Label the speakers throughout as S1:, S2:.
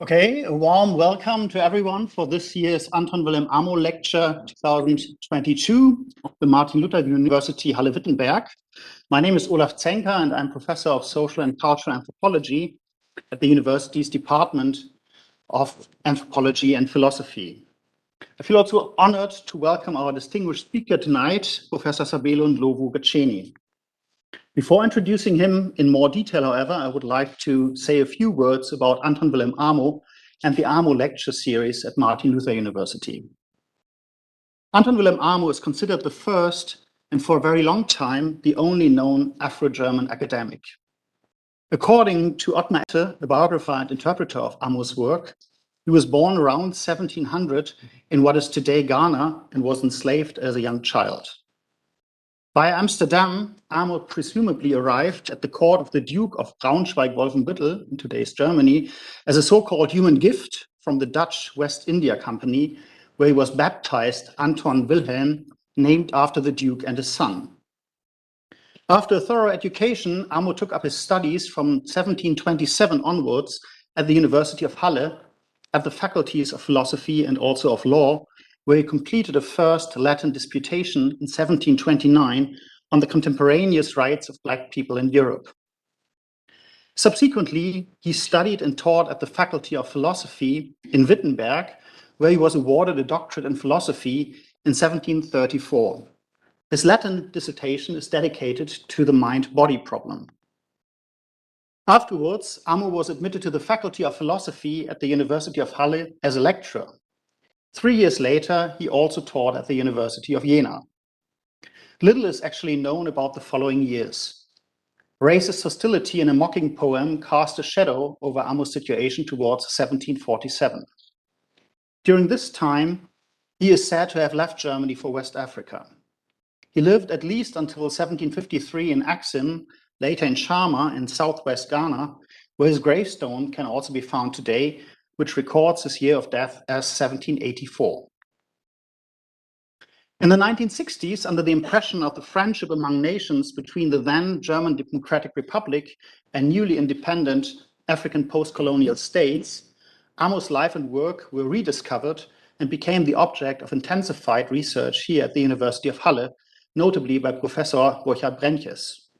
S1: Okay, a warm welcome to everyone for this year's Anton Wilhelm Amo Lecture 2022 of the Martin Luther University Halle-Wittenberg. My name is Olaf Zenker and I'm Professor of Social and Cultural Anthropology at the university's Department of Anthropology and Philosophy. I feel also honored to welcome our distinguished speaker tonight, Professor Sabelo Ndlovu-Gatsheni. Before introducing him in more detail, however, I would like to say a few words about Anton Wilhelm Amo and the Amo Lecture Series at Martin Luther University. Anton Wilhelm Amo is considered the first, and for a very long time, the only known Afro-German academic. According to Ottmar Ette, the biographer and interpreter of Amo's work, he was born around 1700 in what is today Ghana and was enslaved as a young child. Via Amsterdam, Amo presumably arrived at the court of the Duke of Braunschweig-Wolfenbüttel in today's Germany as a so-called human gift from the Dutch West India Company, where he was baptized Anton Wilhelm, named after the Duke and his son. After a thorough education, Amo took up his studies from 1727 onwards at the University of Halle, at the faculties of philosophy and also of law, where he completed a first Latin disputation in 1729 on the contemporaneous rights of Black people in Europe. Subsequently, he studied and taught at the Faculty of Philosophy in Wittenberg, where he was awarded a doctorate in philosophy in 1734. His Latin dissertation is dedicated to the mind-body problem. Afterwards, Amo was admitted to the Faculty of Philosophy at the University of Halle as a lecturer. 3 years later, he also taught at the University of Jena. Little is actually known about the following years. Racist hostility in a mocking poem cast a shadow over Amo's situation towards 1747. During this time, he is said to have left Germany for West Africa. He lived at least until 1753 in Axim, later in Shama in southwest Ghana, where his gravestone can also be found today, which records his year of death as 1784. In the 1960s, under the impression of the friendship among nations between the then German Democratic Republic and newly independent African post-colonial states, Amo's life and work were rediscovered and became the object of intensified research here at the University of Halle, notably by Professor Burchard Brenches.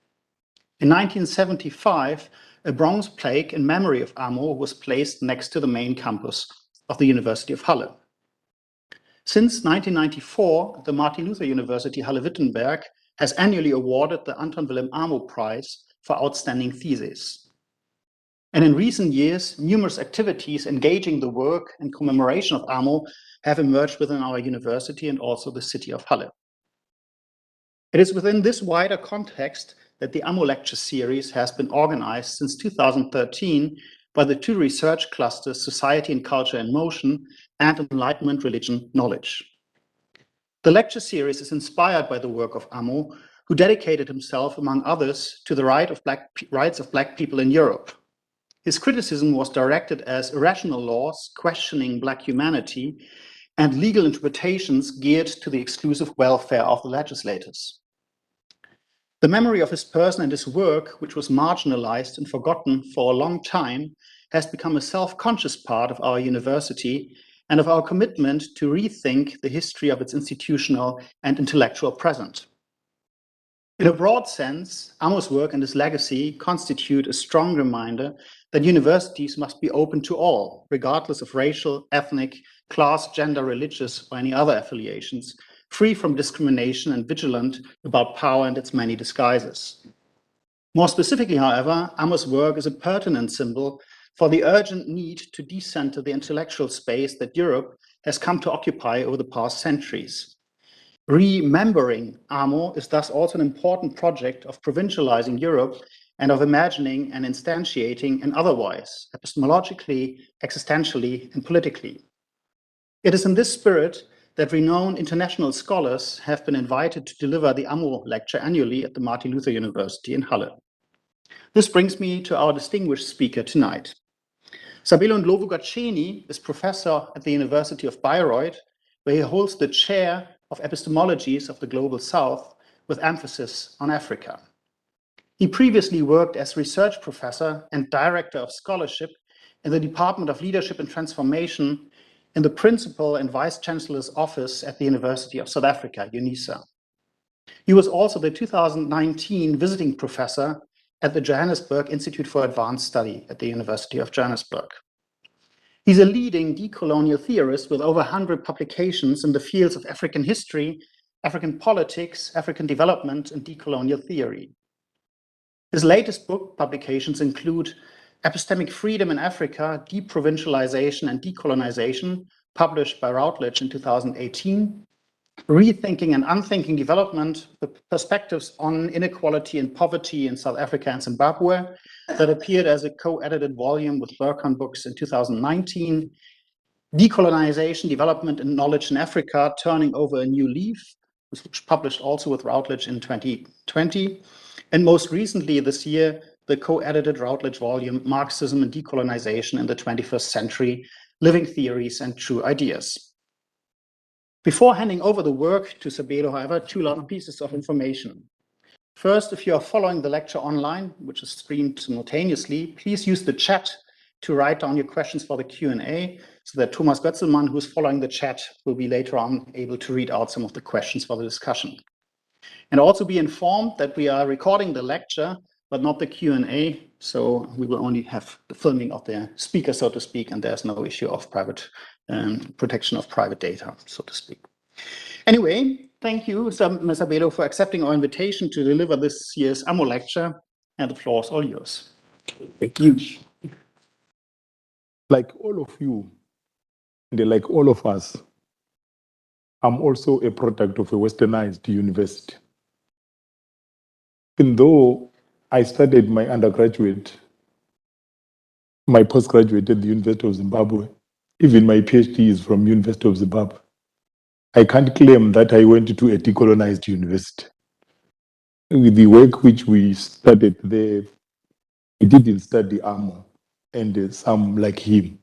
S1: In 1975, a bronze plaque in memory of Amo was placed next to the main campus of the University of Halle. Since 1994, the Martin Luther University Halle-Wittenberg has annually awarded the Anton Wilhelm Amo Prize for outstanding theses. And in recent years, numerous activities engaging the work and commemoration of Amo have emerged within our university and also the city of Halle. It is within this wider context that the Amo Lecture Series has been organized since 2013 by the two research clusters, Society and Culture in Motion and Enlightenment, Religion, Knowledge. The lecture series is inspired by the work of Amo, who dedicated himself, among others, to the rights of Black people in Europe. His criticism was directed as irrational laws questioning Black humanity and legal interpretations geared to the exclusive welfare of the legislators. The memory of his person and his work, which was marginalized and forgotten for a long time, has become a self-conscious part of our university and of our commitment to rethink the history of its institutional and intellectual present. In a broad sense, Amo's work and his legacy constitute a strong reminder that universities must be open to all, regardless of racial, ethnic, class, gender, religious, or any other affiliations, free from discrimination and vigilant about power and its many disguises. More specifically, however, Amo's work is a pertinent symbol for the urgent need to decenter the intellectual space that Europe has come to occupy over the past centuries. Remembering Amo is thus also an important project of provincializing Europe and of imagining and instantiating an otherwise, epistemologically, existentially, and politically. It is in this spirit that renowned international scholars have been invited to deliver the Amo Lecture annually at the Martin Luther University in Halle. This brings me to our distinguished speaker tonight. Sabelo Ndlovu-Gatsheni is professor at the University of Bayreuth, where he holds the chair of epistemologies of the Global South with emphasis on Africa. He previously worked as research professor and director of scholarship in the Department of Leadership and Transformation in the Principal and Vice Chancellor's Office at the University of South Africa, UNISA. He was also the 2019 visiting professor at the Johannesburg Institute for Advanced Study at the University of Johannesburg. He's a leading decolonial theorist with over 100 publications in the fields of African history, African politics, African development, and decolonial theory. His latest book publications include Epistemic Freedom in Africa, Deprovincialization and Decolonization, published by Routledge in 2018, Rethinking and Unthinking Development, the Perspectives on Inequality and Poverty in South Africa and Zimbabwe, that appeared as a co-edited volume with Berkan Books in 2019, Decolonization, Development and Knowledge in Africa, Turning Over a New Leaf, which published also with Routledge in 2020, and most recently this year, the co-edited Routledge volume, Marxism and Decolonization in the 21st Century, Living Theories and True Ideas. Before handing over the work to Sabelo, however, two long pieces of information. First, if you are following the lecture online, which is streamed simultaneously, please use the chat to write down your questions for the Q&A, so that Thomas Götzelmann, who is following the chat, will be later on able to read out some of the questions for the discussion. And also be informed that we are recording the lecture, but not the Q&A, so we will only have the filming of the speaker, so to speak, and there's no issue of private protection of private data, so to speak. Anyway, thank you, Ms. Sabelo, for accepting our invitation to deliver this year's AMO lecture, and the floor is all yours.
S2: Thank you. Like all of you, and like all of us, I'm also a product of a westernized university. Even though I studied my undergraduate, my postgraduate at the University of Zimbabwe, even my PhD is from University of Zimbabwe, I can't claim that I went to a decolonized university. With the work which we studied there, we didn't study AMO and some like him.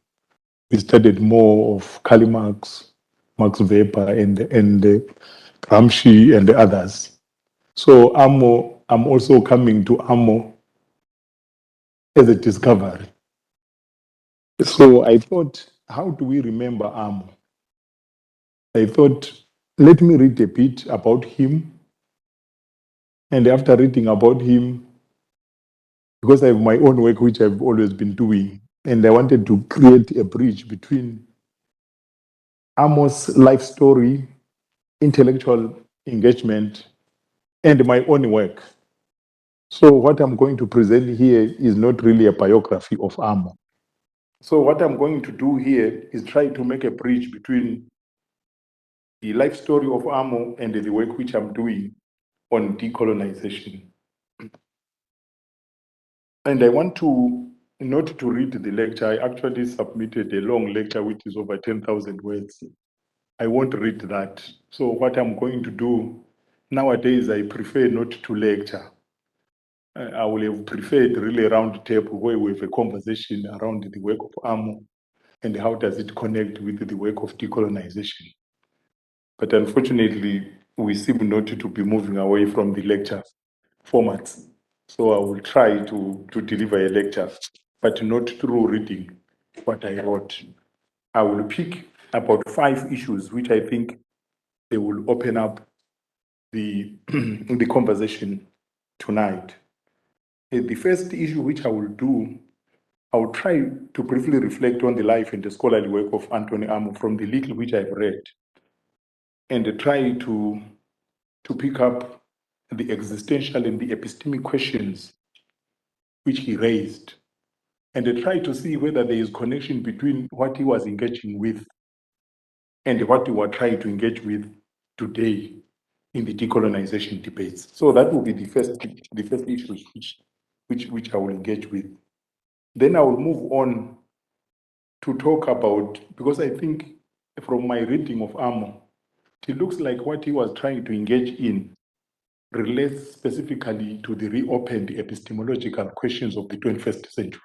S2: We studied more of Karl Marx, Max Weber, and Gramsci and the others. So AMO, I'm also coming to AMO as a discovery. So I thought, how do we remember AMO? I thought, let me read a bit about him. And after reading about him, because I have my own work, which I've always been doing, and I wanted to create a bridge between AMO's life story, intellectual engagement, and my own work. So what I'm going to present here is not really a biography of AMO. So what I'm going to do here is try to make a bridge between the life story of AMO and the work which I'm doing on decolonization. And I want to not to read the lecture. I actually submitted a long lecture which is over 10,000 words. I won't read that. So what I'm going to do, nowadays I prefer not to lecture. I would have preferred really a round table where we have a conversation around the work of AMO and how does it connect with the work of decolonization. But unfortunately, we seem not to be moving away from the lecture formats. So I will try to deliver a lecture, but not through reading what I wrote. I will pick about 5 issues which I think they will open up the, the conversation tonight. The first issue which I will do, I will try to briefly reflect on the life and the scholarly work of Anton Amo from the little which I've read, and try to pick up the existential and the epistemic questions which he raised, and try to see whether there is connection between what he was engaging with and what we are trying to engage with today in the decolonization debates. So that will be the first issue which I will engage with. Then I will move on to talk about, because I think from my reading of Amo, it looks like what he was trying to engage in relates specifically to the reopened epistemological questions of the 21st century.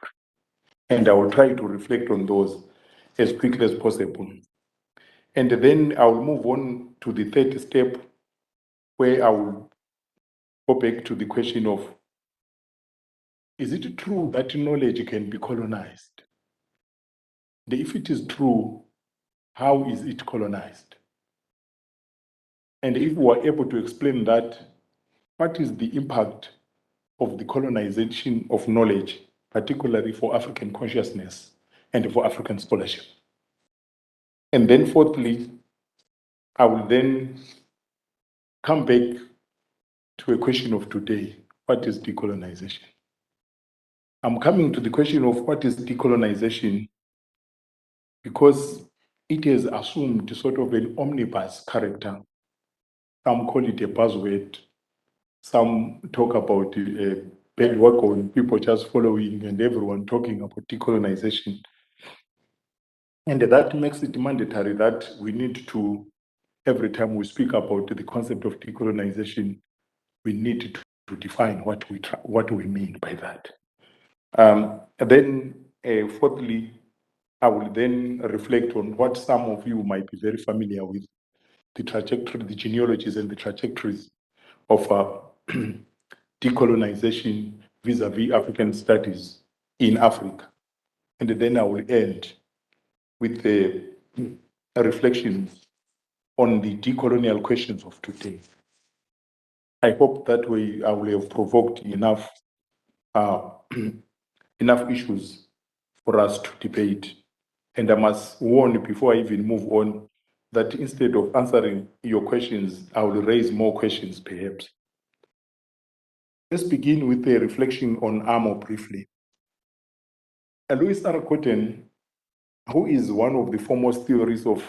S2: And I will try to reflect on those as quickly as possible. And then I will move on to the third step, where I will go back to the question of, is it true that knowledge can be colonized? if it is true, how is it colonized? And if we are able to explain that, what is the impact of the colonization of knowledge, particularly for African consciousness and for African scholarship? And then fourthly, I will then come back to a question of today. What is decolonization? I'm coming to the question of what is decolonization because it has assumed sort of an omnibus character. Some call it a buzzword. Some talk about bad work on people just following and everyone talking about decolonization. And that makes it mandatory that we need to, every time we speak about the concept of decolonization, we need to define what we mean by that. Then, fourthly, I will then reflect on what some of you might be very familiar with, the trajectory, the genealogies and the trajectories of decolonization vis-a-vis African studies in Africa. And then I will end with a reflection on the decolonial questions of today. I hope that way I will have provoked enough enough issues for us to debate. And I must warn before I even move on that instead of answering your questions, I will raise more questions perhaps. Let's begin with a reflection on AMO briefly. Louis Arakoten, who is one of the foremost theories of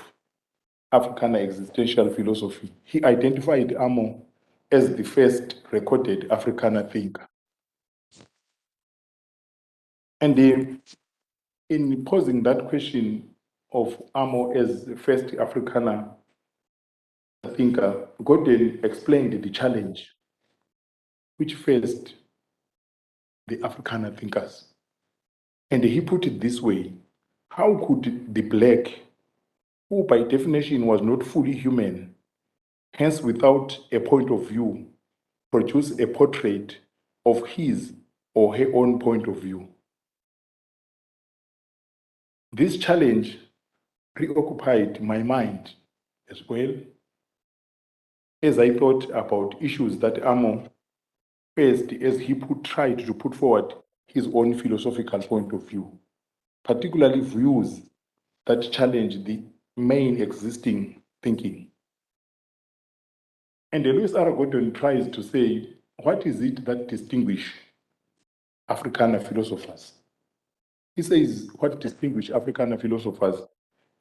S2: Africana existential philosophy, he identified AMO as the first recorded Africana thinker. And in posing that question of AMO as the first Africana thinker, Gordon explained the challenge which faced the Africana thinkers. And he put it this way: how could the Black, who by definition was not fully human, hence without a point of view, produce a portrait of his or her own point of view? This challenge preoccupied my mind as well as I thought about issues that Amo faced as he tried to put forward his own philosophical point of view, particularly views that challenge the main existing thinking. And Louis R. Gordon tries to say, what is it that distinguishes Africana philosophers? He says what distinguishes Africana philosophers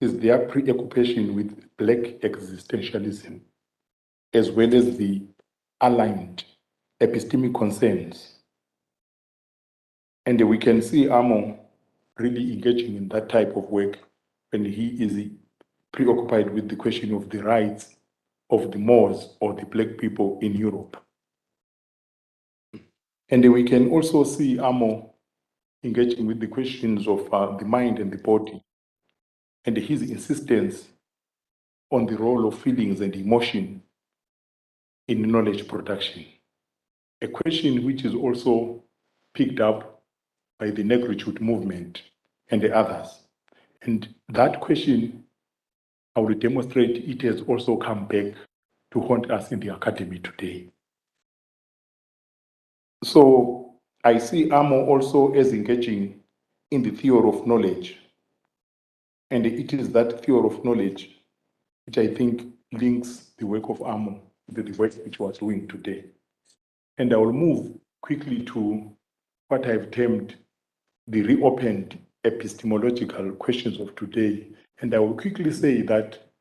S2: is their preoccupation with Black existentialism, as well as the aligned epistemic concerns. And we can see Amo really engaging in that type of work when he is preoccupied with the question of the rights of the Moors or the Black people in Europe. And we can also see Amo engaging with the questions of the mind and the body, and his insistence on the role of feelings and emotion in knowledge production. A question which is also picked up by the negritude movement and the others. And that question, I will demonstrate, it has also come back to haunt us in the academy today. So I see Amo also as engaging in the theory of knowledge. And it is that theory of knowledge which I think links the work of Amo to the work which we're doing today. And I will move quickly to what I've termed the reopened epistemological questions of today. And I will quickly say that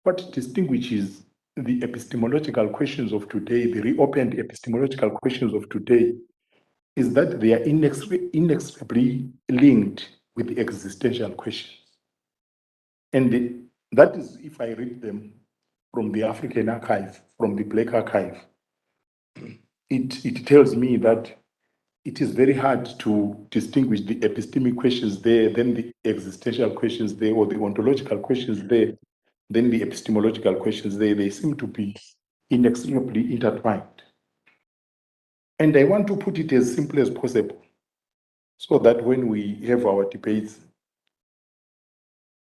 S2: what distinguishes the epistemological questions of today, the reopened epistemological questions of today, is that they are inextricably linked with the existential questions. And that is, if I read them from the African archive, from the Black archive, it tells me that it is very hard to distinguish the epistemic questions there, then the existential questions there, or the ontological questions there, then the epistemological questions there. They seem to be inextricably intertwined. And I want to put it as simple as possible so that when we have our debates,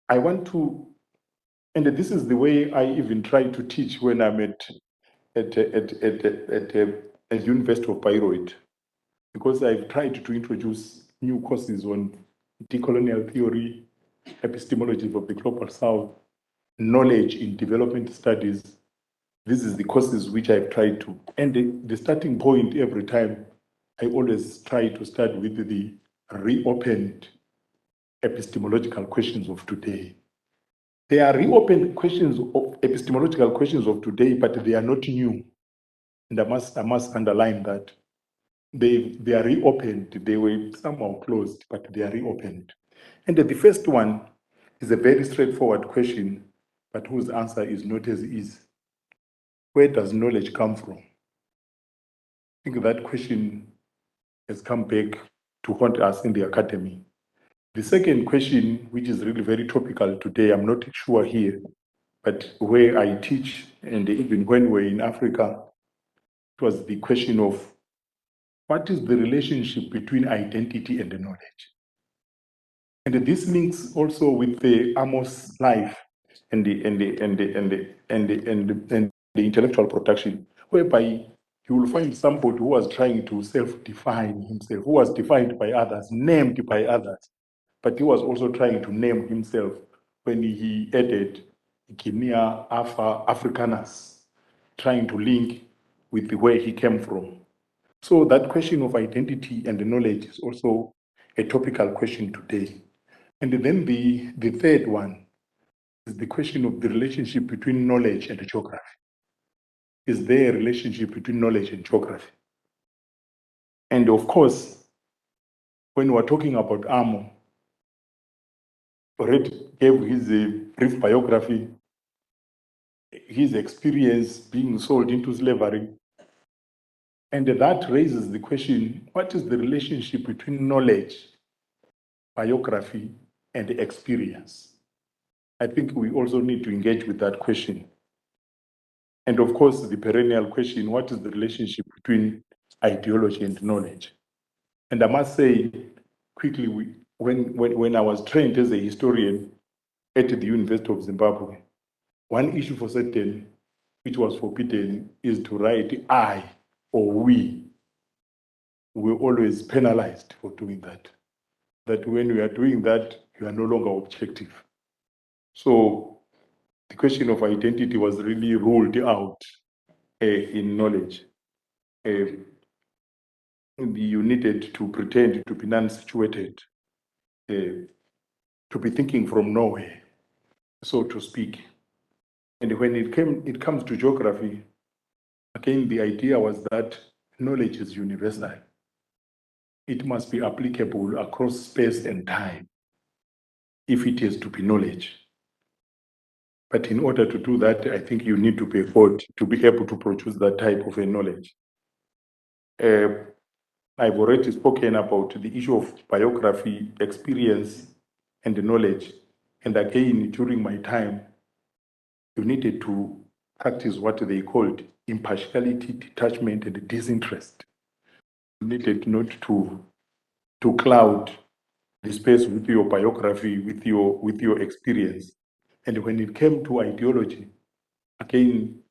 S2: I want to, and this is the way I even try to teach when I'm at University of Bayreuth, because I've tried to introduce new courses on decolonial theory, epistemology of the global south, knowledge in development studies. This is the courses which I've tried to, and the starting point every time, I always try to start with the reopened epistemological questions of today. They are reopened questions of epistemological questions of today, but they are not new. And I must underline that. They are reopened. They were somehow closed, but they are reopened. And the first one is a very straightforward question, but whose answer is not as easy. Where does knowledge come from? I think that question has come back to haunt us in the academy. The second question, which is really very topical today, I'm not sure here, but where I teach, and even when we're in Africa, it was the question of what is the relationship between identity and knowledge? And this links also with the Amos life and the intellectual production, whereby you will find somebody who was trying to self-define himself, who was defined by others, named by others, but he was also trying to name himself when he added Guinea, Africanus, trying to link with where he came from. So that question of identity and knowledge is also a topical question today. And then the third one is the question of the relationship between knowledge and geography. Is there a relationship between knowledge and geography? And of course, when we're talking about Amo, already gave his brief biography, his experience being sold into slavery. And that raises the question, what is the relationship between knowledge, biography, and experience? I think we also need to engage with that question. And of course, the perennial question, what is the relationship between ideology and knowledge? And I must say quickly, when I was trained as a historian at the University of Zimbabwe, one issue for certain, which was forbidden, is to write I or we. We were always penalized for doing that. That when we are doing that, you are no longer objective. So the question of identity was really ruled out in knowledge. You needed to pretend to be non-situated, to be thinking from nowhere, so to speak. And when it comes to geography, again, the idea was that knowledge is universal. It must be applicable across space and time if it is to be knowledge. But in order to do that, I think you need to be God to be able to produce that type of a knowledge. I've already spoken about the issue of biography, experience, and the knowledge. And again, during my time, you needed to practice what they called impartiality, detachment, and disinterest. You needed not to cloud the space with your biography, with your experience. And when it came to ideology, again,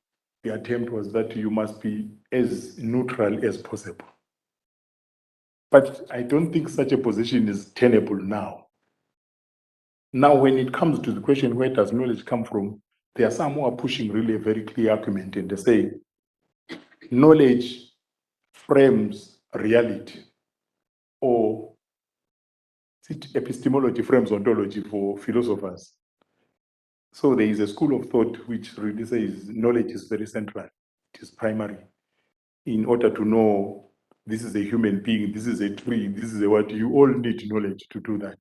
S2: the attempt was that you must be as neutral as possible. But I don't think such a position is tenable now. Now, when it comes to the question, where does knowledge come from? There are some who are pushing really a very clear argument, and they say knowledge frames reality, or epistemology frames ontology for philosophers. So there is a school of thought which really says knowledge is very central, it is primary. In order to know this is a human being, this is a tree, this is a what, you all need knowledge to do that.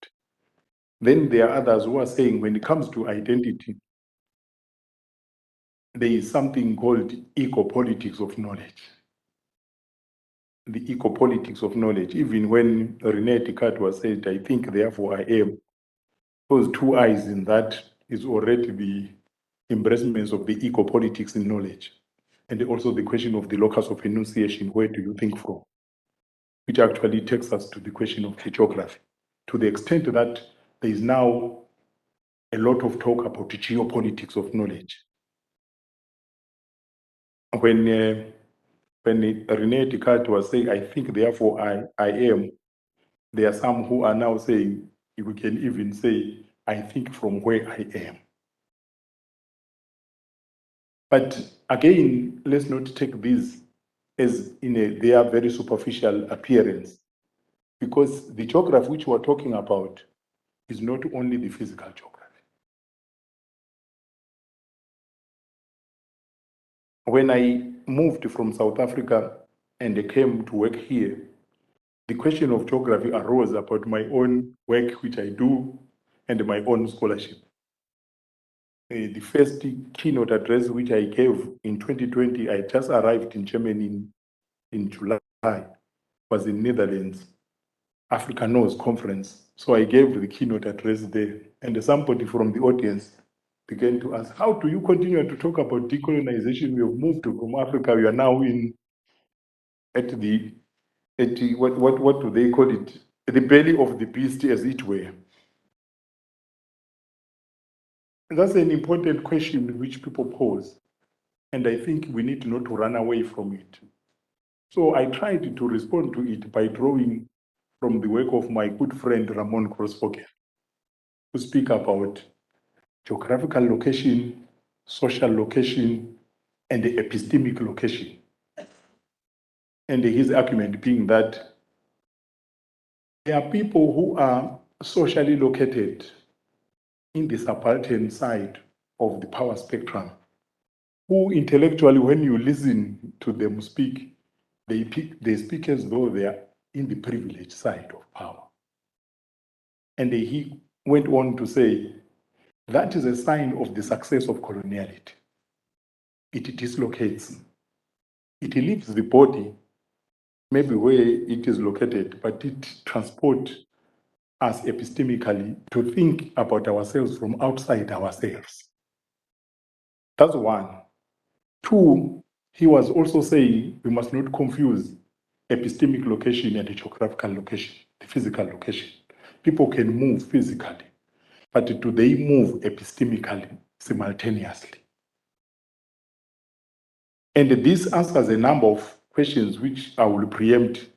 S2: Then there are others who are saying when it comes to identity, there is something called eco-politics of knowledge. The eco-politics of knowledge, even when René Descartes was said, I think, therefore I am, those two eyes in that is already the embracement of the eco-politics in knowledge. And also the question of the locus of enunciation, where do you think from? Which actually takes us to the question of geography. To the extent that there is now a lot of talk about the geopolitics of knowledge. When René Descartes was saying, I think, therefore I am, there are some who are now saying, we can even say, I think from where I am. But again, let's not take these as their very superficial appearance, because the geography which we're talking about is not only the physical geography. When I moved from South Africa and I came to work here, the question of geography arose about my own work which I do and my own scholarship. The first keynote address which I gave in 2020, I just arrived in Germany in July, was in Netherlands, Africa Knows conference. So I gave the keynote address there, and somebody from the audience began to ask, how do you continue to talk about decolonization? We have moved from Africa, we are now at what do they call it? At the belly of the beast, as it were. That's an important question which people pose, and I think we need not to run away from it. So I tried to respond to it by drawing from the work of my good friend Ramon Grossvogel, who speak about geographical location, social location, and the epistemic location. And his argument being that there are people who are socially located in the subaltern side of the power spectrum, who intellectually, when you listen to them speak, they speak as though they are in the privileged side of power. And he went on to say, that is a sign of the success of coloniality. It dislocates. It leaves the body, maybe where it is located, but it transports us epistemically to think about ourselves from outside ourselves. That's one. Two, he was also saying we must not confuse epistemic location and the geographical location, the physical location. People can move physically, but do they move epistemically simultaneously? And this answers a number of questions which I will preempt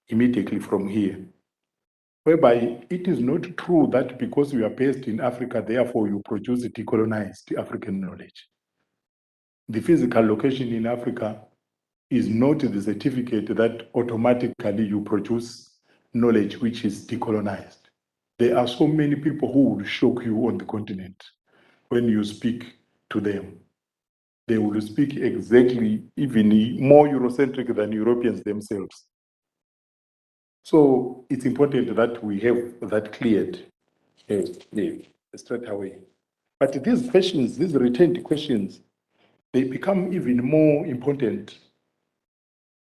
S2: immediately from here, whereby it is not true that because you are based in Africa, therefore you produce decolonized African knowledge. The physical location in Africa is not the certificate that automatically you produce knowledge which is decolonized. There are so many people who will shock you on the continent when you speak to them. They will speak exactly even more Eurocentric than Europeans themselves. So it's important that we have that cleared straight away. But these questions, these retained questions, they become even more important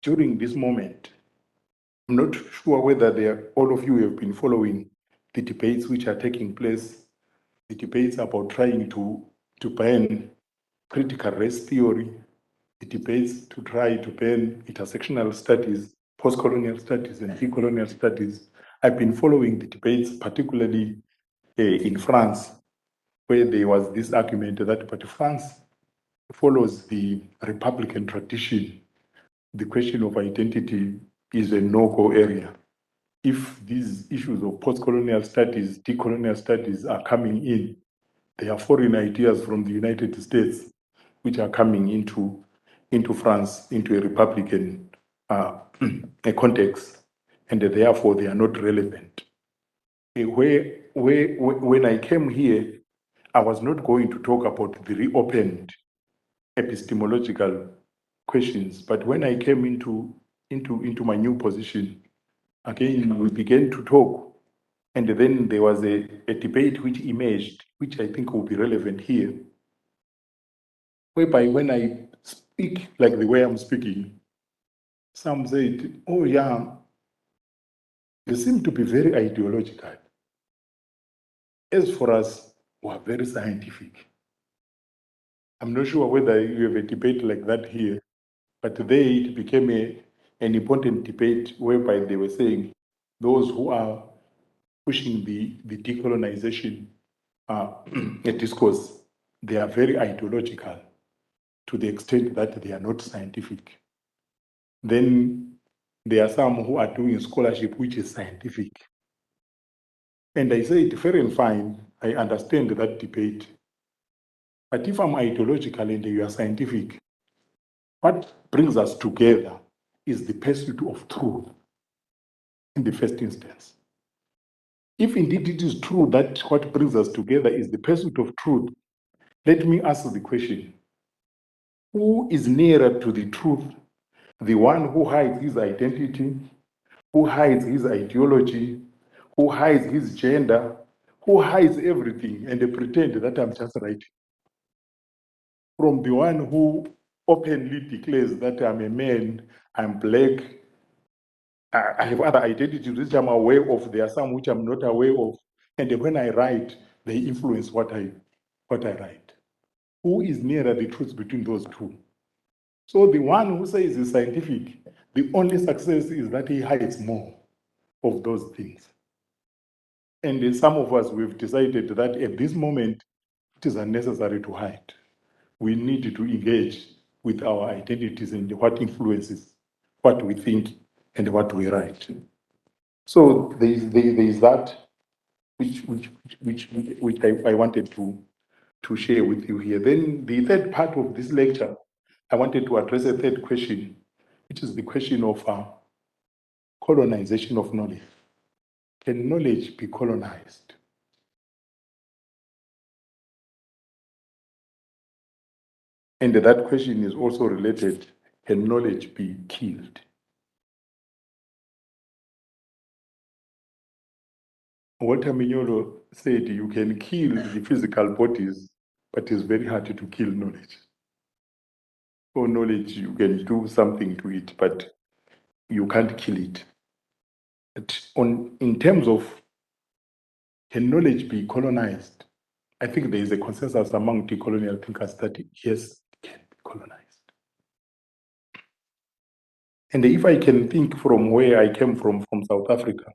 S2: during this moment. I'm not sure whether all of you have been following the debates which are taking place, the debates about trying to ban critical race theory, the debates to try to ban intersectional studies, post-colonial studies, and decolonial studies. I've been following the debates, particularly in France, where there was this argument that, but France follows the Republican tradition. The question of identity is a no-go area. If these issues of post-colonial studies, decolonial studies are coming in, they are foreign ideas from the United States, which are coming into France, into a Republican a context, and therefore they are not relevant. When I came here, I was not going to talk about the reopened epistemological questions, but when I came into my new position, again, we began to talk, and then there was a debate which emerged, which I think will be relevant here, whereby when I speak like the way I'm speaking, some said, oh yeah, they seem to be very ideological. As for us, we are very scientific. I'm not sure whether you have a debate like that here, but there it became an important debate whereby they were saying those who are pushing the decolonization a discourse, they are very ideological to the extent that they are not scientific. Then there are some who are doing scholarship which is scientific. And I say it fair and fine, I understand that debate. But if I'm ideological and you are scientific, what brings us together is the pursuit of truth in the first instance. If indeed it is true that what brings us together is the pursuit of truth, let me ask the question, who is nearer to the truth? The one who hides his identity, who hides his ideology, who hides his gender, who hides everything and they pretend that I'm just right? From the one who openly declares that I'm a man, I'm black, I have other identities which I'm aware of, there are some which I'm not aware of, and when I write, they influence what I write. Who is nearer the truth between those two? So the one who says he's scientific, the only success is that he hides more of those things. And some of us, we've decided that at this moment, it is unnecessary to hide. We need to engage with our identities and what influences what we think and what we write. So there is that which I wanted to share with you here. Then the third part of this lecture, I wanted to address a third question, which is the question of colonization of knowledge. Can knowledge be colonized? And that question is also related, can knowledge be killed? Walter Mignolo said you can kill the physical bodies, but it's very hard to kill knowledge. For knowledge, you can do something to it, but you can't kill it. But in terms of can knowledge be colonized, I think there is a consensus among decolonial thinkers that yes, it can be colonized. And if I can think from where I came from South Africa,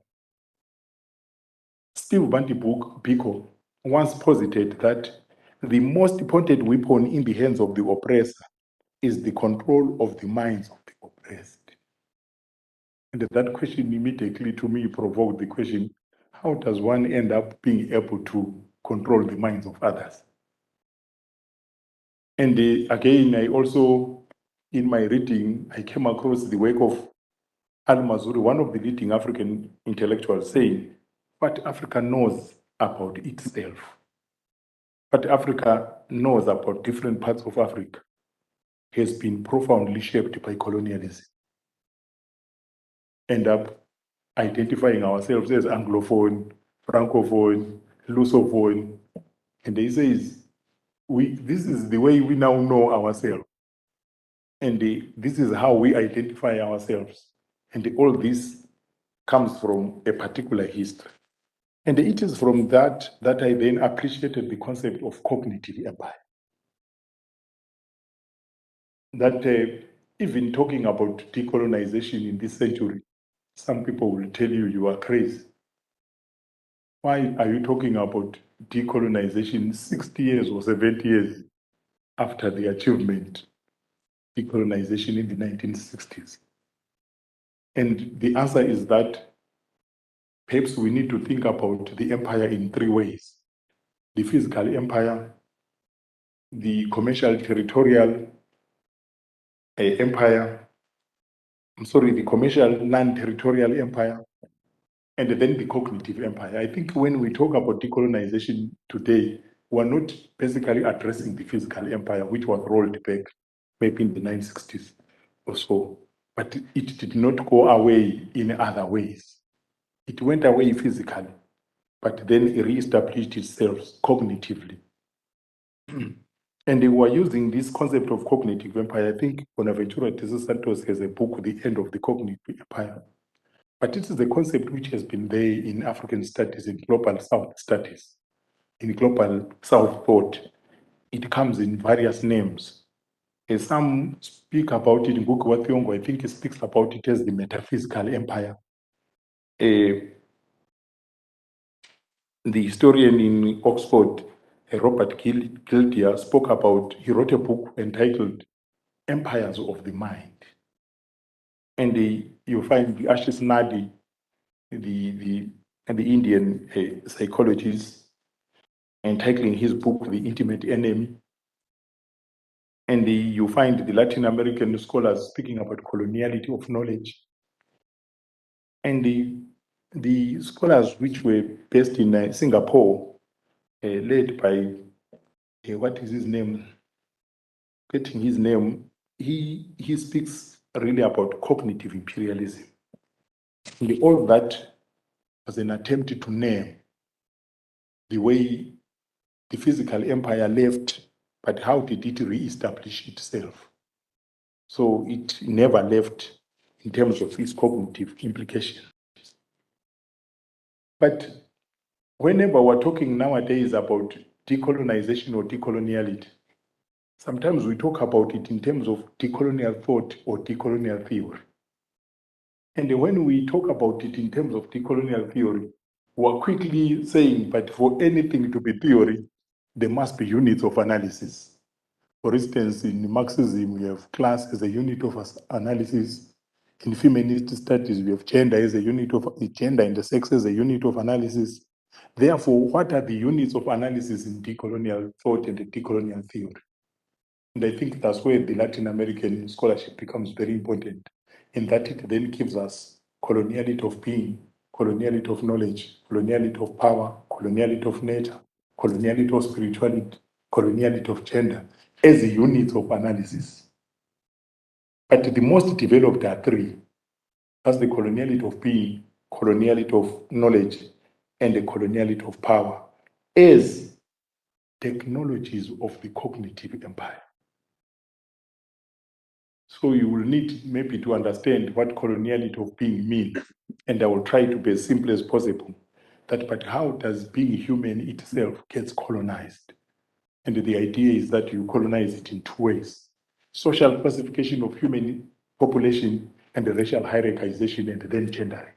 S2: Steve Biko once posited that the most important weapon in the hands of the oppressor is the control of the minds of the oppressed. And that question immediately to me provoked the question, how does one end up being able to control the minds of others? And again, I also, in my reading, I came across the work of Al-Mazrui, one of the leading African intellectuals, saying, what Africa knows about itself, what Africa knows about different parts of Africa, has been profoundly shaped by colonialism. End up identifying ourselves as Anglophone, Francophone, Lusophone, and they say, this is the way we now know ourselves. And this is how we identify ourselves. And all this comes from a particular history. And it is from that I then appreciated the concept of cognitive empire. That even talking about decolonization in this century, some people will tell you you are crazy. Why are you talking about decolonization 60 years or 70 years after the achievement, decolonization in the 1960s? And the answer is that perhaps we need to think about the empire in three ways: the physical empire, the commercial territorial empire, the commercial non-territorial empire, and then the cognitive empire. I think when we talk about decolonization today, we're not basically addressing the physical empire, which was rolled back maybe in the 1960s or so, but it did not go away in other ways. It went away physically, but then it reestablished itself cognitively. And they were using this concept of cognitive empire. I think Bonaventura de Santos has a book, The End of the Cognitive Empire. But it is a concept which has been there in African studies, in global South studies, in global South thought. It comes in various names. As some speak about it in Ngugi Thiong'o, I think he speaks about it as the metaphysical empire. the historian in Oxford, Robert Kiltier, spoke about, he wrote a book entitled Empires of the Mind. And you find Ashish Nadi, the Indian psychologist, entitling his book The Intimate Enemy. And you find the Latin American scholars speaking about coloniality of knowledge. And the scholars which were based in Singapore, led by, what is his name? Getting his name, he speaks really about cognitive imperialism. And all that was an attempt to name the way the physical empire left, but how did it re-establish itself? So it never left in terms of its cognitive implications. But whenever we're talking nowadays about decolonization or decoloniality, sometimes we talk about it in terms of decolonial thought or decolonial theory. And when we talk about it in terms of decolonial theory, we're quickly saying, but for anything to be theory, there must be units of analysis. For instance, in Marxism, we have class as a unit of analysis. In feminist studies, we have gender as a unit of gender and the sex as a unit of analysis. Therefore, what are the units of analysis in decolonial thought and the decolonial theory? And I think that's where the Latin American scholarship becomes very important, in that it then gives us coloniality of being, coloniality of knowledge, coloniality of power, coloniality of nature, coloniality of spirituality, coloniality of gender, as units of analysis. But the most developed are three. That's the coloniality of being, coloniality of knowledge, and the coloniality of power, as technologies of the cognitive empire. So you will need maybe to understand what coloniality of being means, and I will try to be as simple as possible. But how does being human itself gets colonized? And the idea is that you colonize it in two ways: social classification of human population and the racial hierarchization, and then gendering.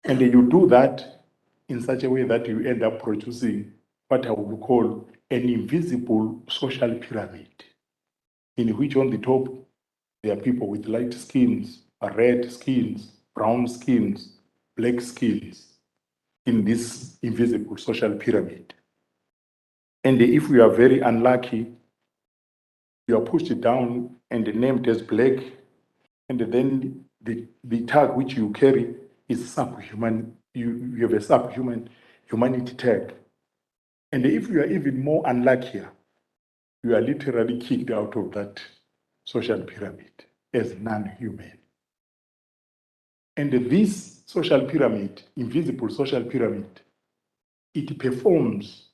S2: And you do that in such a way that you end up producing what I would call an invisible social pyramid, in which on the top there are people with light skins, red skins, brown skins, black skins, in this invisible social pyramid. And if you are very unlucky, you are pushed down and named as black, and then the tag which you carry is subhuman. You have a subhuman humanity tag. And if you are even more unlucky, you are literally kicked out of that social pyramid as non-human. And this social pyramid, invisible social pyramid, it performs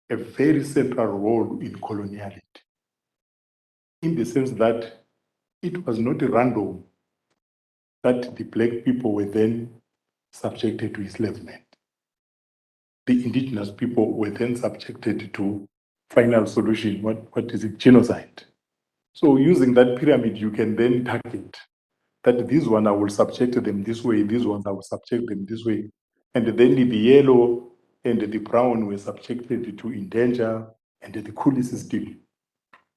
S2: a very central role in coloniality, in the sense that it was not random that the black people were then subjected to enslavement. The indigenous people were then subjected to final solution, what is it, genocide. So using that pyramid, you can then target that these ones I will subject them this way, these ones I will subject them this way. And then the yellow and the brown were subjected to endanger and the coolie system.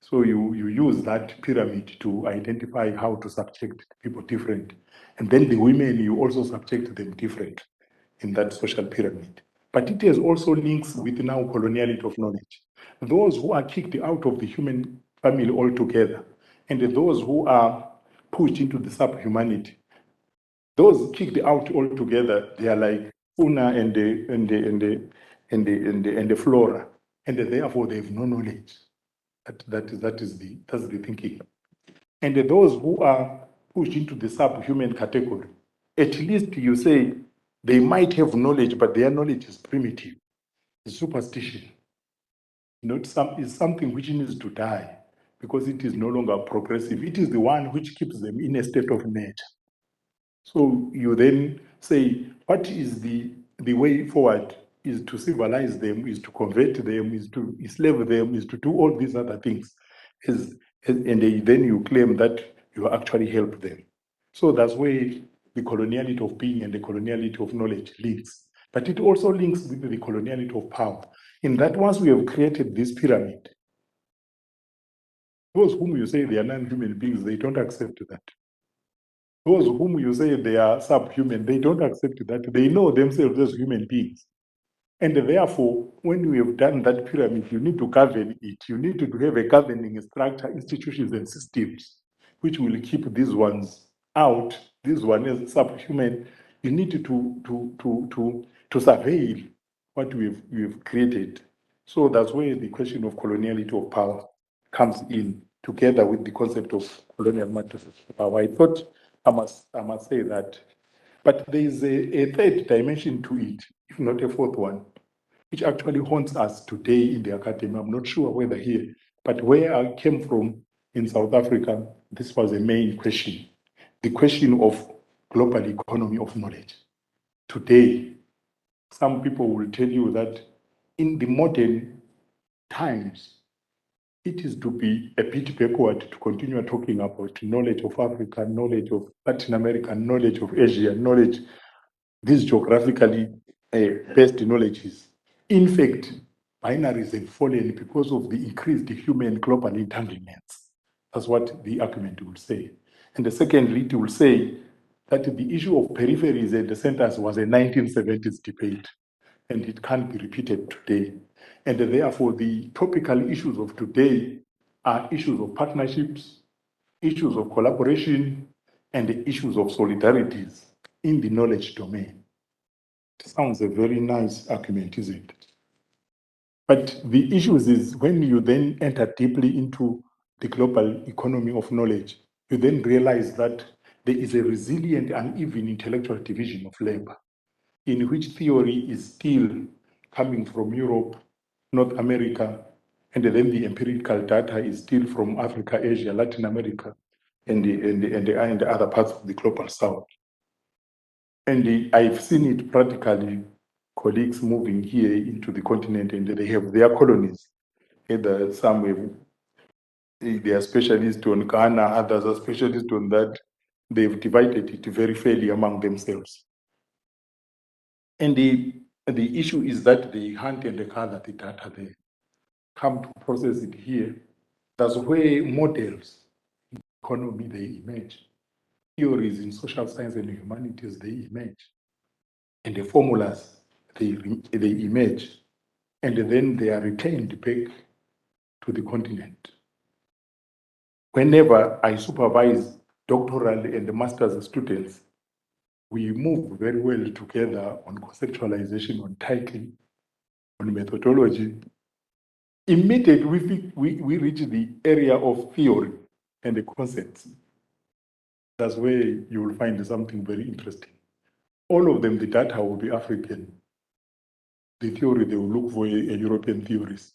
S2: So you use that pyramid to identify how to subject people different. And then the women, you also subject them different in that social pyramid. But it has also links with now coloniality of knowledge. Those who are kicked out of the human family altogether, and those who are pushed into the subhumanity, those kicked out altogether, they are like fauna and the flora, and therefore they have no knowledge. That's the thinking. And those who are pushed into the subhuman category, at least you say they might have knowledge, but their knowledge is primitive. It's superstition. It's something which needs to die because it is no longer progressive. It is the one which keeps them in a state of nature. So you then say, what is the way forward? Is to civilize them, is to convert them, is to enslave them, is to do all these other things. And then you claim that you actually help them. So that's where the coloniality of being and the coloniality of knowledge links. but it also links with the coloniality of power. In that, once we have created this pyramid, those whom you say they are non-human beings, they don't accept that. Those whom you say they are subhuman, they don't accept that. They know themselves as human beings. And therefore, when we have done that pyramid, you need to govern it. You need to have a governing structure, institutions, and systems, which will keep these ones out. This one is subhuman. You need to surveil what we've created. So that's where the question of coloniality of power comes in, together with the concept of colonial matters of power. I thought I must say that. But there is a third dimension to it, if not a fourth one, which actually haunts us today in the academy. I'm not sure whether here, but where I came from in South Africa, this was a main question. The question of global economy of knowledge. Today, some people will tell you that in the modern times, it is to be a bit backward to continue talking about knowledge of Africa, knowledge of Latin America, knowledge of Asia, knowledge, these geographically based knowledges. In fact, binaries have fallen because of the increased human global entanglements. That's what the argument will say. And the secondly, it will say that the issue of peripheries and the centers was a 1970s debate, and it can't be repeated today. And therefore, the topical issues of today are issues of partnerships, issues of collaboration, and the issues of solidarities in the knowledge domain. It sounds a very nice argument, isn't it? But the issues is when you then enter deeply into the global economy of knowledge, you then realize that there is a resilient and even intellectual division of labor, in which theory is still coming from Europe, North America, and then the empirical data is still from Africa, Asia, Latin America, and the other parts of the global south. And I've seen it practically, colleagues moving here into the continent, and they have their colonies. Either some have, they are specialists on Ghana, others are specialists on that. They've divided it very fairly among themselves. And the issue is that they hunt and they gather the data, they come to process it here. That's where models in economy, they emerge. Theories in social science and humanities, they emerge. And the formulas, they emerge. And then they are retained back to the continent. Whenever I supervise doctoral and master's students, we move very well together on conceptualization, on titling, on methodology. Immediately we reach the area of theory and the concepts. That's where you will find something very interesting. All of them, the data will be African. The theory, they will look for a European theorist.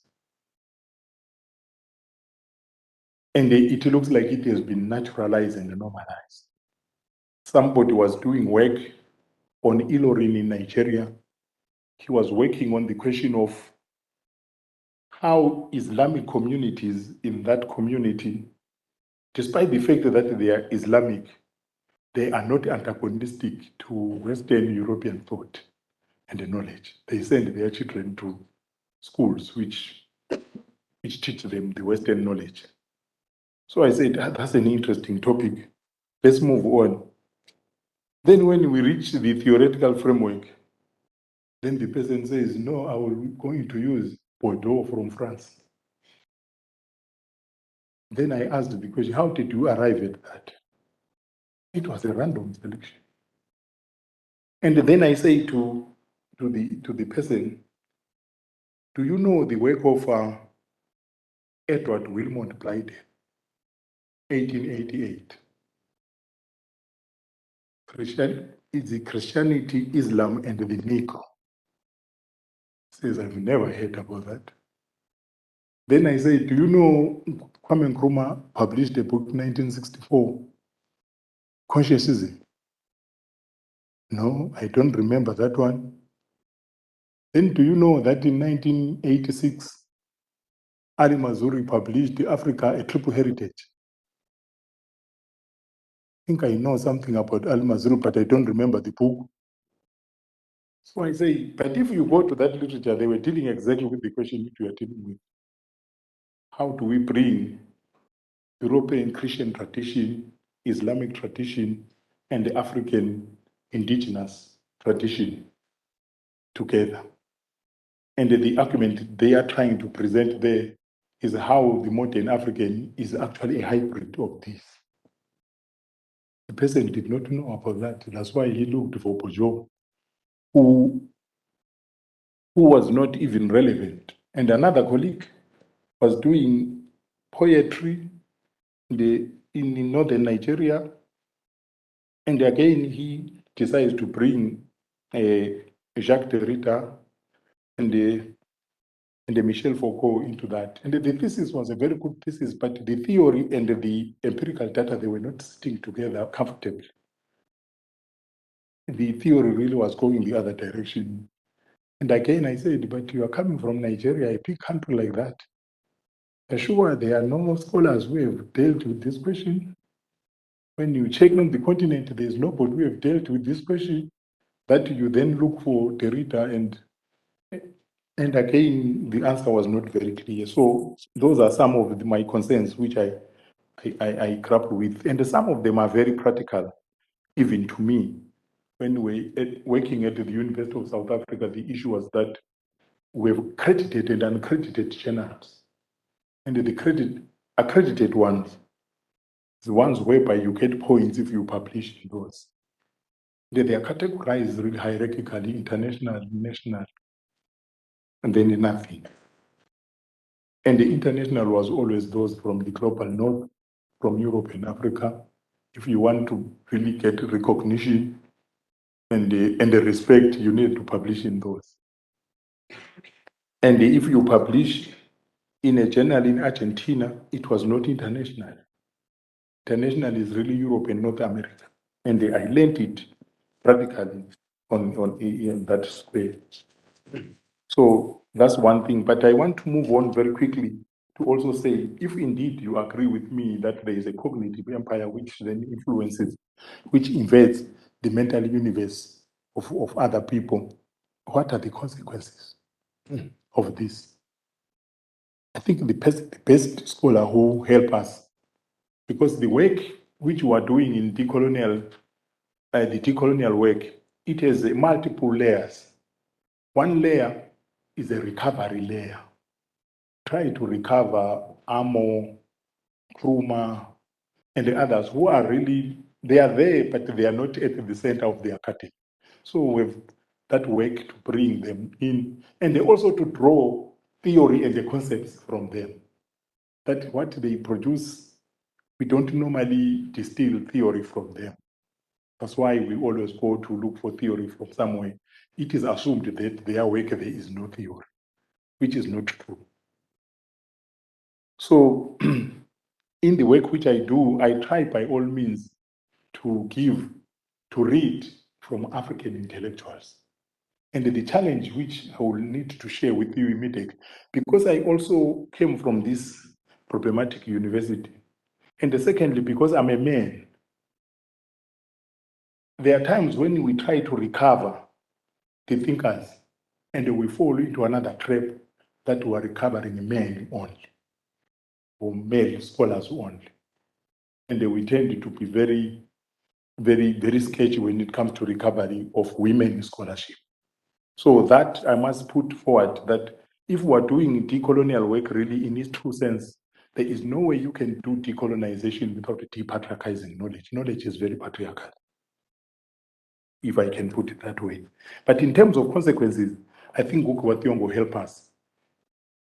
S2: And it looks like it has been naturalized and normalized. Somebody was doing work on Ilorin in Nigeria. He was working on the question of how Islamic communities in that community, despite the fact that they are Islamic, they are not antagonistic to Western European thought and knowledge. They send their children to schools which teach them the Western knowledge. So I said, that's an interesting topic. Let's move on. Then when we reach the theoretical framework, then the person says, no, I will be going to use Bordeaux from France. Then I asked the question, how did you arrive at that? It was a random selection. And then I say to the person, do you know the work of Edward Wilmot Blyden, 1888? It's the Christianity, Islam, and the Negro. Says, I've never heard about that. Then I say, do you know Kwame Nkrumah published a book in 1964, Consciousism? No, I don't remember that one. Then do you know that in 1986, Ali Mazrui published Africa, a Triple Heritage? I think I know something about Ali Mazrui, but I don't remember the book. So I say, but if you go to that literature, they were dealing exactly with the question that we are dealing with. How do we bring European Christian tradition, Islamic tradition, and the African indigenous tradition together? And the argument they are trying to present there is how the modern African is actually a hybrid of this. The person did not know about that. That's why he looked for Bojo, who was not even relevant. And another colleague was doing poetry in northern Nigeria. And again, he decides to bring Jacques Derrida and Michel Foucault into that. And the thesis was a very good thesis, but the theory and the empirical data, they were not sitting together comfortably. The theory really was going the other direction. And again, I said, but you are coming from Nigeria, a big country like that. Sure, there are no scholars who have dealt with this question. When you check on the continent, there's nobody who have dealt with this question. That you then look for Derrida, and again, the answer was not very clear. So those are some of my concerns which I grapple with. And some of them are very practical, even to me. When we were working at the University of South Africa, the issue was that we have credited and uncredited journals. And the accredited ones, the ones whereby you get points if you publish in those. They are categorized really hierarchically, international, national, and then nothing. And the international was always those from the global north, from Europe and Africa. If you want to really get recognition and the respect, you need to publish in those. And if you publish in a journal in Argentina, it was not international. International is really Europe and North America. And I learned it practically in that square. So that's one thing. But I want to move on very quickly to also say, if indeed you agree with me that there is a cognitive empire which then influences, which invades the mental universe of other people, what are the consequences of this? I think the best scholar who help us, because the work which we are doing in decolonial, the decolonial work, it has multiple layers. One layer is a recovery layer. Try to recover Amo, Kruma, and the others who are really, they are there, but they are not at the center of the academy. So we've that work to bring them in, and also to draw theory and the concepts from them. That what they produce, we don't normally distill theory from them. That's why we always go to look for theory from somewhere. It is assumed that their work there is no theory, which is not true. So in the work which I do, I try by all means to read from African intellectuals. And the challenge which I will need to share with you immediately, because I also came from this problematic university. And secondly, because I'm a man, there are times when we try to recover the thinkers and we fall into another trap that we are recovering men only, or male scholars only. And we tend to be very, very, very sketchy when it comes to recovery of women scholarship. So that I must put forward that if we are doing decolonial work really in its true sense, there is no way you can do decolonization without depatriarchizing knowledge. Knowledge is very patriarchal, if I can put it that way. But in terms of consequences, I think Ngugi wa Thiong'o will help us.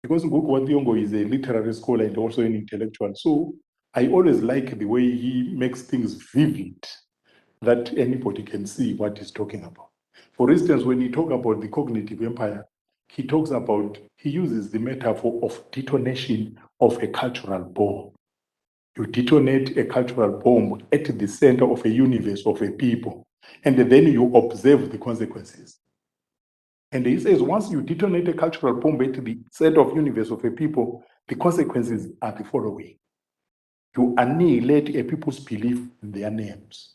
S2: Because Ngugi wa Thiong'o is a literary scholar and also an intellectual. So I always like the way he makes things vivid, that anybody can see what he's talking about. For instance, when he talks about the cognitive empire, he uses the metaphor of detonation of a cultural bomb. You detonate a cultural bomb at the center of a universe of a people, and then you observe the consequences. And he says, once you detonate a cultural bomb at the center of universe of a people, the consequences are the following. You annihilate a people's belief in their names,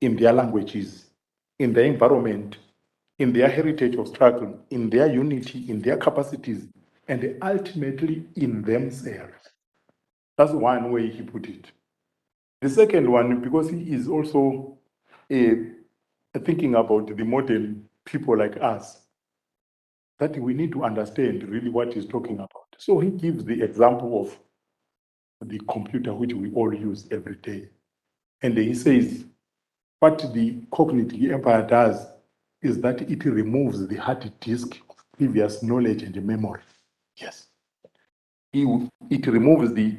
S2: in their languages, in their environment, in their heritage of struggle, in their unity, in their capacities, and ultimately in themselves. That's one way he put it. The second one, because he is also thinking about the modern people like us, that we need to understand really what he's talking about. So he gives the example of the computer, which we all use every day. And he says, what the cognitive empire does is that it removes the hard disk of previous knowledge and memory. Yes. It removes the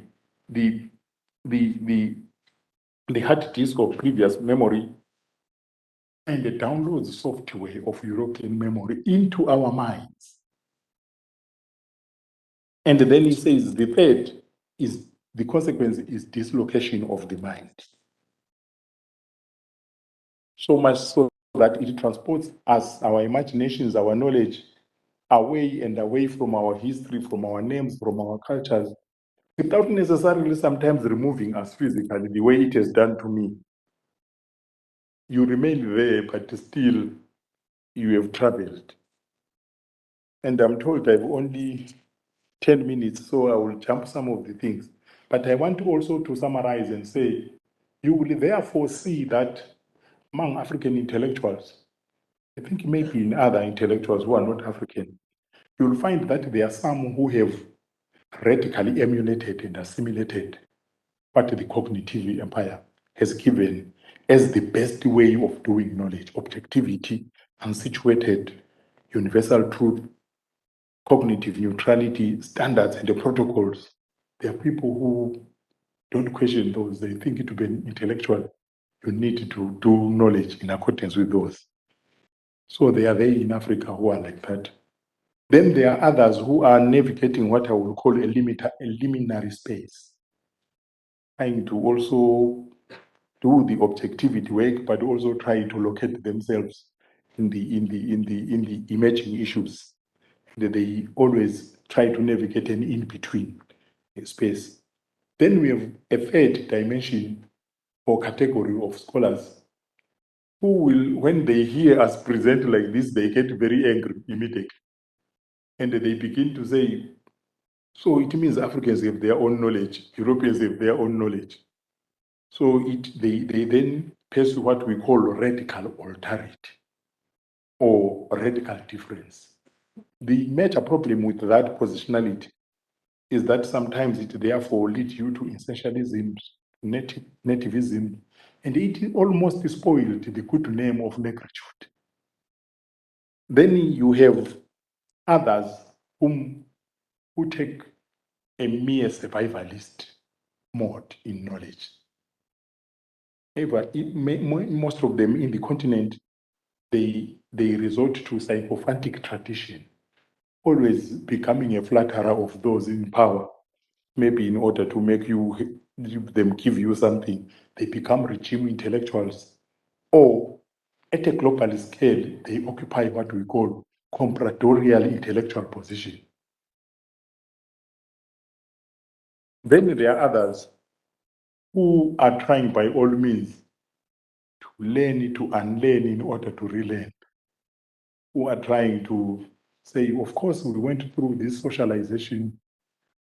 S2: hard disk of previous memory and downloads software of European memory into our minds. And then he says the third is the consequence is dislocation of the mind. So much so that it transports us, our imaginations, our knowledge, away and away from our history, from our names, from our cultures, without necessarily sometimes removing us physically, the way it has done to me. You remain there, but still you have traveled. And I'm told I've only 10 minutes, so I will jump some of the things. But I want also to summarize and say, you will therefore see that among African intellectuals, I think maybe in other intellectuals who are not African, you'll find that there are some who have radically emulated and assimilated what the cognitive empire has given as the best way of doing knowledge: objectivity, unsituated, universal truth, cognitive neutrality, standards, and the protocols. There are people who don't question those. They think to be an intellectual, you need to do knowledge in accordance with those. So they are there in Africa who are like that. Then there are others who are navigating what I would call a liminary space, trying to also do the objectivity work, but also try to locate themselves in the emerging issues. They always try to navigate an in-between space. Then we have a third dimension or category of scholars who will, when they hear us present like this, they get very angry immediately. And they begin to say, so it means Africans have their own knowledge, Europeans have their own knowledge. So they then pursue what we call radical alterity or radical difference. The major problem with that positionality is that sometimes it therefore leads you to essentialism, nativism, and it almost spoiled the good name of negritude. Then you have others who take a mere survivalist mode in knowledge. Most of them in the continent, they resort to sycophantic tradition, always becoming a flatterer of those in power, maybe in order to make them give you something. They become regime intellectuals, or at a global scale, they occupy what we call compradorial intellectual position. Then there are others who are trying by all means to learn, to unlearn in order to relearn, who are trying to say, of course, we went through this socialization,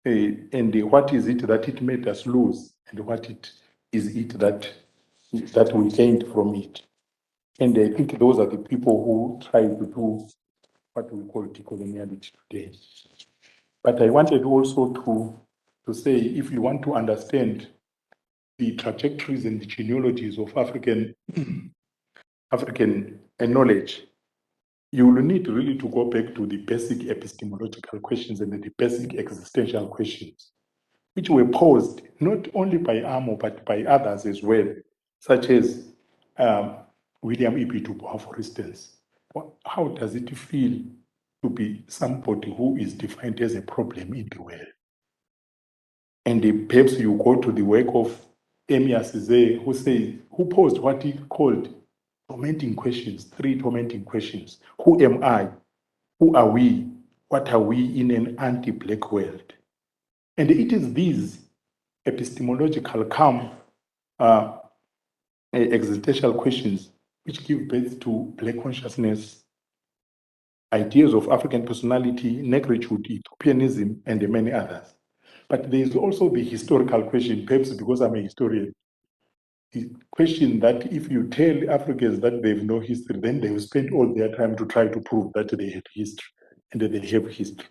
S2: and what is it that it made us lose, and what is it that we gained from it. And I think those are the people who try to do what we call decoloniality today. But I wanted also to say, if you want to understand the trajectories and the genealogies of African knowledge, you will need really to go back to the basic epistemological questions and the basic existential questions, which were posed not only by Amo, but by others as well, such as William E.P. Du Bois, for instance. How does it feel to be somebody who is defined as a problem in the world? And perhaps you go to the work of Amias who posed what he called tormenting questions, 3 tormenting questions. Who am I? Who are we? What are we in an anti-black world? And it is these epistemological existential questions which give birth to black consciousness, ideas of African personality, negritude, Ethiopianism, and many others. But there is also the historical question, perhaps because I'm a historian, the question that if you tell Africans that they have no history, then they will spend all their time to try to prove that they had history and that they have history.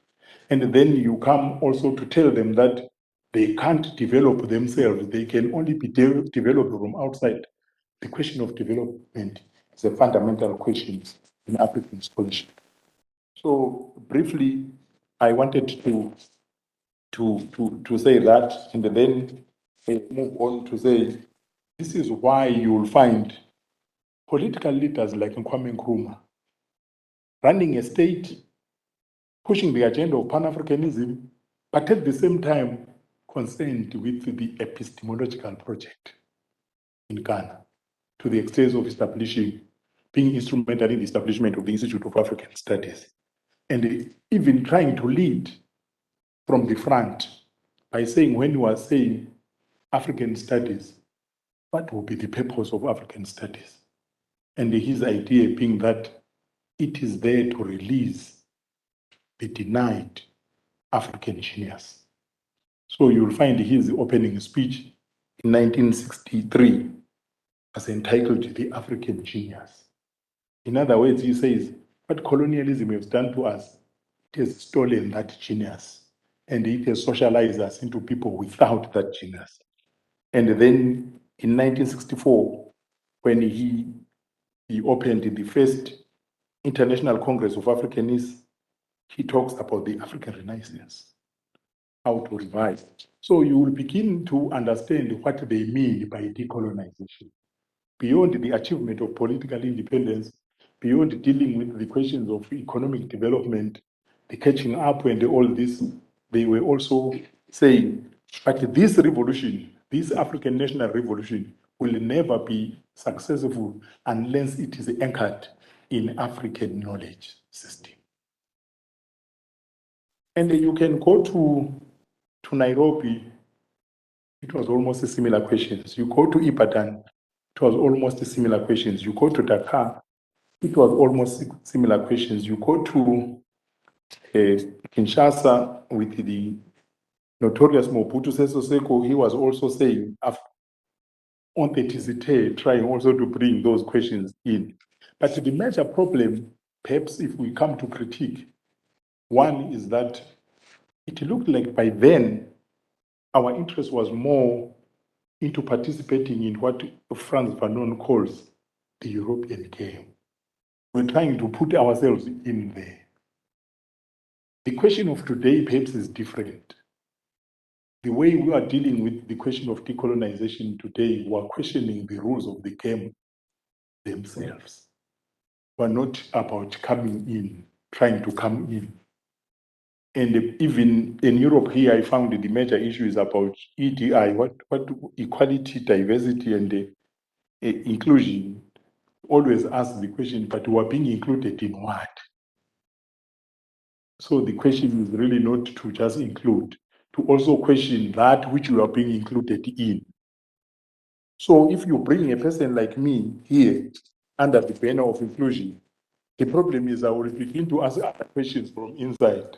S2: And then you come also to tell them that they can't develop themselves, they can only be developed from outside. The question of development is a fundamental question in African scholarship. So briefly, I wanted to say that, and then move on to say, this is why you will find political leaders like Kwame Nkrumah running a state, pushing the agenda of Pan-Africanism, but at the same time concerned with the epistemological project in Ghana, to the extent of being instrumental in the establishment of the Institute of African Studies, and even trying to lead from the front by saying, when you are saying African studies, what will be the purpose of African studies? And his idea being that it is there to release the denied African genius. So you'll find his opening speech in 1963 as entitled The African Genius. In other words, he says, what colonialism has done to us, it has stolen that genius, and it has socialized us into people without that genius. And then in 1964, when he opened the first International Congress of Africanists, he talks about the African Renaissance, how to revive. So you will begin to understand what they mean by decolonization. Beyond the achievement of political independence, beyond dealing with the questions of economic development, the catching up and all this, they were also saying, but this revolution, this African national revolution, will never be successful unless it is anchored in African knowledge system. And you can go to Nairobi, it was almost similar questions. You go to Ibadan, it was almost similar questions. You go to Dakar, it was almost similar questions. You go to Kinshasa with the notorious Mobutu Sese Seko, he was also saying, on the TCT, trying also to bring those questions in. But the major problem, perhaps if we come to critique, one is that it looked like by then our interest was more into participating in what Franz Fanon calls the European game. We're trying to put ourselves in there. The question of today perhaps is different. The way we are dealing with the question of decolonization today, we are questioning the rules of the game themselves. We're not about coming in, trying to come in. And even in Europe here, I found the major issue is about EDI, what equality, diversity, and inclusion. Always ask the question, but we are being included in what? So the question is really not to just include, to also question that which you are being included in. So if you bring a person like me here under the banner of inclusion, the problem is I will begin to ask other questions from inside.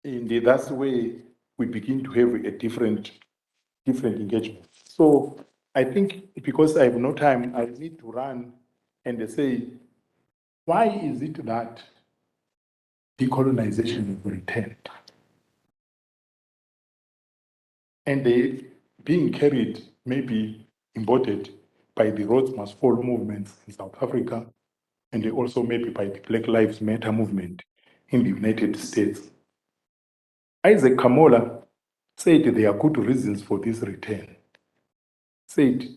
S2: And that's where we begin to have a different engagement. So I think because I have no time, I need to run and say, why is it that decolonization is returned? And they being carried, maybe embodied by the Rhodes Must Fall movements in South Africa, and also maybe by the Black Lives Matter movement in the United States. Isaac Kamola said there are good reasons for this return. Said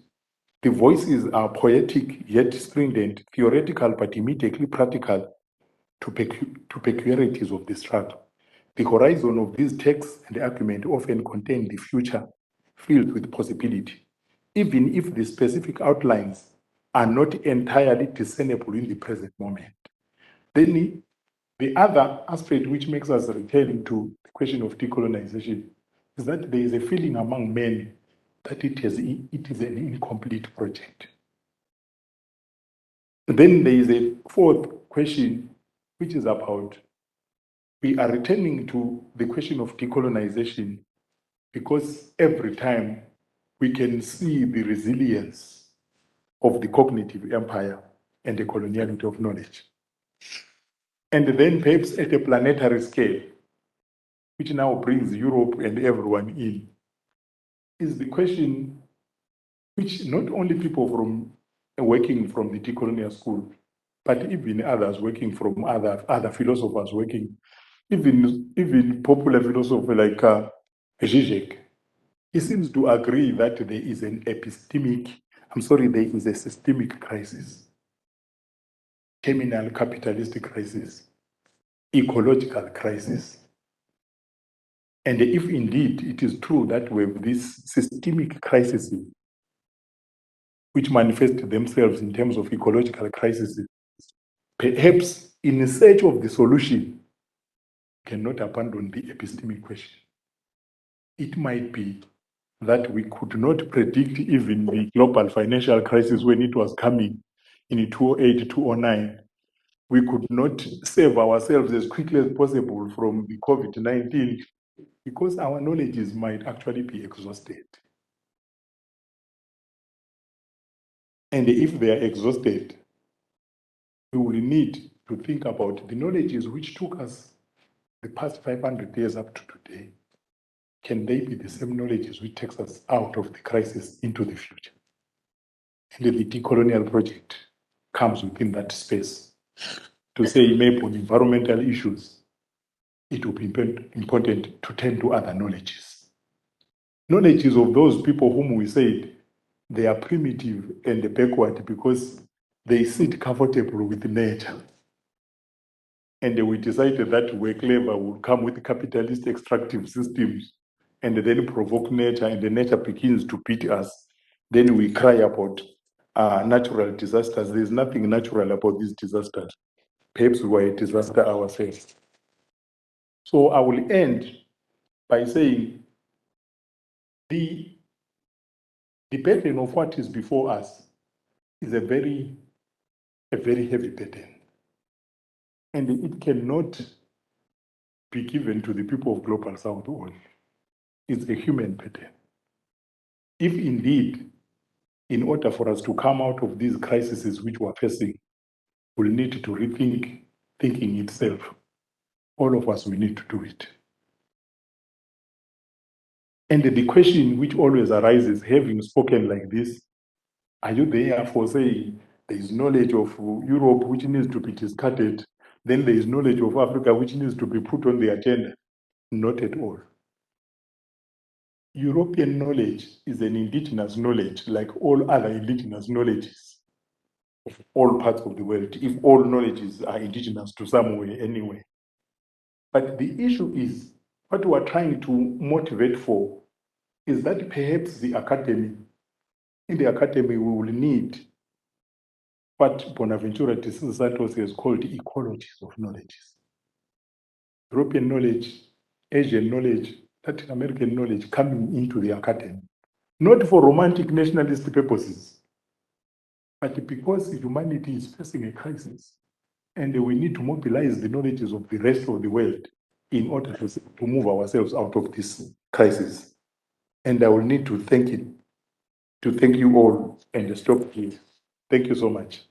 S2: the voices are poetic yet stringent, theoretical but immediately practical to peculiarities of the struggle. The horizon of these texts and argument often contain the future filled with possibility, even if the specific outlines are not entirely discernible in the present moment. Then the other aspect which makes us return to the question of decolonization is that there is a feeling among men that it is an incomplete project. Then there is a fourth question, which is about, we are returning to the question of decolonization because every time we can see the resilience of the cognitive empire and the coloniality of knowledge. And then perhaps at a planetary scale, which now brings Europe and everyone in, is the question which not only people from working from the decolonial school, but even others working from other philosophers working, even popular philosopher like Zizek, he seems to agree that there is there is a systemic crisis, terminal capitalist crisis, ecological crisis. And if indeed it is true that we have this systemic crisis, which manifest themselves in terms of ecological crisis, perhaps in search of the solution, cannot abandon the epistemic question. It might be that we could not predict even the global financial crisis when it was coming in 2008, 2009. We could not save ourselves as quickly as possible from the COVID-19 because our knowledges might actually be exhausted. And if they are exhausted, we will need to think about the knowledges which took us the past 500 years up to today. Can they be the same knowledges which takes us out of the crisis into the future? And the decolonial project comes within that space to say maybe on environmental issues, it will be important to turn to other knowledges. Knowledges of those people whom we said they are primitive and backward because they sit comfortable with nature. And we decided that we're clever, would come with capitalist extractive systems and then provoke nature, and the nature begins to beat us. Then we cry about natural disasters. There's nothing natural about these disasters. Perhaps we were a disaster ourselves. So I will end by saying the burden of what is before us is a very heavy burden. And it cannot be given to the people of Global South only. It's a human burden. If indeed, in order for us to come out of these crises which we're facing, we'll need to rethink thinking itself. All of us will need to do it. And the question which always arises, having spoken like this, are you there for saying there is knowledge of Europe which needs to be discarded, then there is knowledge of Africa which needs to be put on the agenda? Not at all. European knowledge is an indigenous knowledge, like all other indigenous knowledges of all parts of the world, if all knowledges are indigenous to somewhere anyway. But the issue is, what we are trying to motivate for is that perhaps the academy, in the academy we will need what Bonaventura de Santos has called ecologies of knowledges. European knowledge, Asian knowledge, Latin American knowledge coming into the academy, not for romantic nationalist purposes, but because humanity is facing a crisis and we need to mobilize the knowledges of the rest of the world in order to move ourselves out of this crisis. And I will need to thank you all and stop here. Thank you so much.